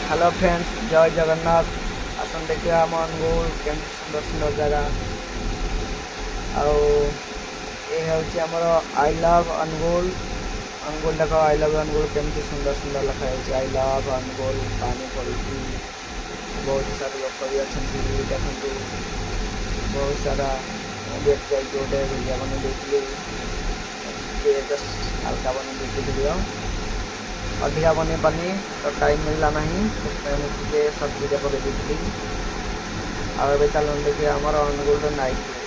Hello friends, জয় জগন্নাথ। আসুন ଦେଖିବା ଆମ ଅନୁଗୁଳ କେମିତି ସୁନ୍ଦର ସୁନ୍ଦର ଜାଗା। ଆଉ ଏ ହେଉଛି ଆମର ଆଇ ଲଭ୍ ଅନୁଗୁଳ। ଅନୁଗୁଳ ଦେଖ, ଆଇ ଲଭ୍ ଅନୁଗୁଳ କେମିତି ସୁନ୍ଦର ସୁନ୍ଦର ଲେଖାଯାଇଛି। ଆଇ ଲଭ୍ ଅନୁଗୁଳ, ପାଣି ପଡ଼ିଛି, ବହୁତ ସାରା ଲୋକ ବି ଅଛନ୍ତି। ଦେଖନ୍ତୁ ବହୁତ ସାରା। ମୁଁ ବି ଏଠି ଯାଇକି ଗୋଟେ ଭିଡ଼ିଓ ବନେଇ ଦେଇଥିଲି, ଟିକେ ଜଷ୍ଟ ହାଲକା ବନେଇ ଦେଇଥିଲି ଭିଡ଼ିଓ, ଅଧିକା ବନେଇ ପାରିନି ତ ଟାଇମ୍ ମିଳିଲା ନାହିଁ, ସେଥିପାଇଁ ମୁଁ ଟିକେ ସର୍ଟ ଭିଡ଼ିଓ ପକେଇ ଦେଇଥିଲି। ଆଉ ଏବେ ଚାଲନ୍ତୁ ଦେଖିବା ଆମର ଅନୁଗୁଳର ନାଇଟ୍ ଭିଉ।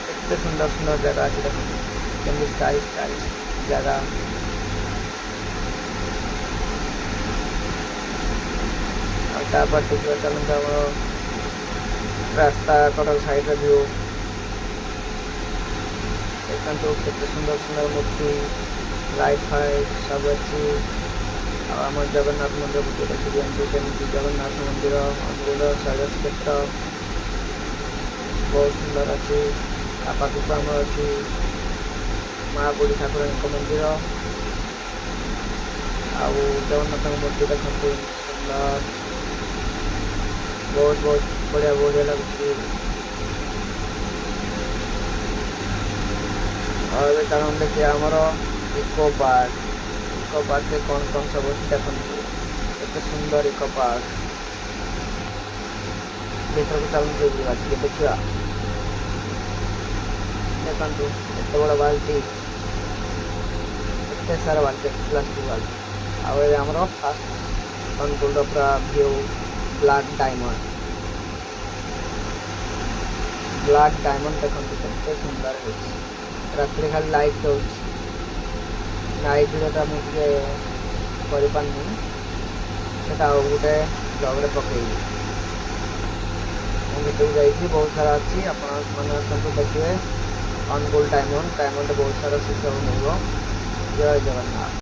କେତେ ସୁନ୍ଦର ସୁନ୍ଦର ଜାଗା ଅଛି ଦେଖନ୍ତୁ, କେମିତି ଷ୍ଟାଇଲ୍ ଷ୍ଟାଇଲ୍ ଜାଗା। ଆଉ ତାପରେ ଦେଖିବା ଚାଲନ୍ତୁ ଆମର ରାସ୍ତା କଡ଼କ ସାଇଡ଼୍ର ଭିଉ। ଦେଖନ୍ତୁ କେତେ ସୁନ୍ଦର ସୁନ୍ଦର ମୂର୍ତ୍ତି, ଲାଇଟ୍ ଫାଇଟ୍ ସବୁ ଅଛି। ଆଉ ଆମ ଜଗନ୍ନାଥ ମନ୍ଦିର ଟିକେ ଦେଖି ଦିଅନ୍ତୁ, କେମିତି ଜଗନ୍ନାଥ ମନ୍ଦିର ଅନୁଗୁଳ ଶୈଳ ଶ୍ରୀକ୍ଷେତ୍ର ବହୁତ ସୁନ୍ଦର ଅଛି। ଆପାଖକୁ ଆମର ଅଛି ମା ବୁଢ଼ୀ ଠାକୁରାଣୀଙ୍କ ମନ୍ଦିର। ଆଉ ଜଗନ୍ନାଥଙ୍କ ମୂର୍ତ୍ତି ଦେଖନ୍ତୁ ସୁନ୍ଦର, ବହୁତ ବହୁତ ବଢ଼ିଆ ବଢ଼ିଆ ଲାଗୁଛି। ଆଉ ଏବେ ଚାଲନ୍ତୁ ଦେଖିବା ଆମର ଇକୋ ପାର୍କ। ଇକୋ ପାର୍କରେ କ'ଣ କ'ଣ ସବୁ ଅଛି ଦେଖନ୍ତୁ, କେତେ ସୁନ୍ଦର ଇକୋ ପାର୍କ। ଭିତରକୁ ଚାଲନ୍ତୁ ଯିବା ଟିକେ ଦେଖିବା। ଦେଖନ୍ତୁ ଏତେ ବଡ଼ ବାଲ୍ଟି, ଏତେ ସାରା ବାଲ୍ଟି ଅଛି, ପ୍ଲାଷ୍ଟିକ୍ ବାଲ୍ଟି। ଆଉ ଏବେ ଆମର ଫାଷ୍ଟ ଅନୁଗୁଳର ପୁରା view, black diamond. Black diamond ଦେଖନ୍ତୁ କେତେ ସୁନ୍ଦର ହେଇଛି। ରାତିରେ ଖାଲି ଲାଇଟ୍ ଦେଉଛି। ନାଇଟ୍ ଭିଡ଼ିଓଟା ମୁଁ ଟିକେ କରିପାରିନି, ସେଟା ଆଉ ଗୋଟେ ବ୍ଲଗ୍ରେ ପକେଇବି। ମୁଁ ଭିତରକୁ ଯାଇଛି, ବହୁତ ସାରା ଅଛି, ଆପଣମାନେ ଆସନ୍ତୁ ଦେଖିବେ। ଅନୁଗୁଳ ଡାଇମଣ୍ଡ, ଡାଇମଣ୍ଡ ବହୁତ ସାରା ସେ ସବୁ ମିଳିବ। ଜୟ ଜଗନ୍ନାଥ।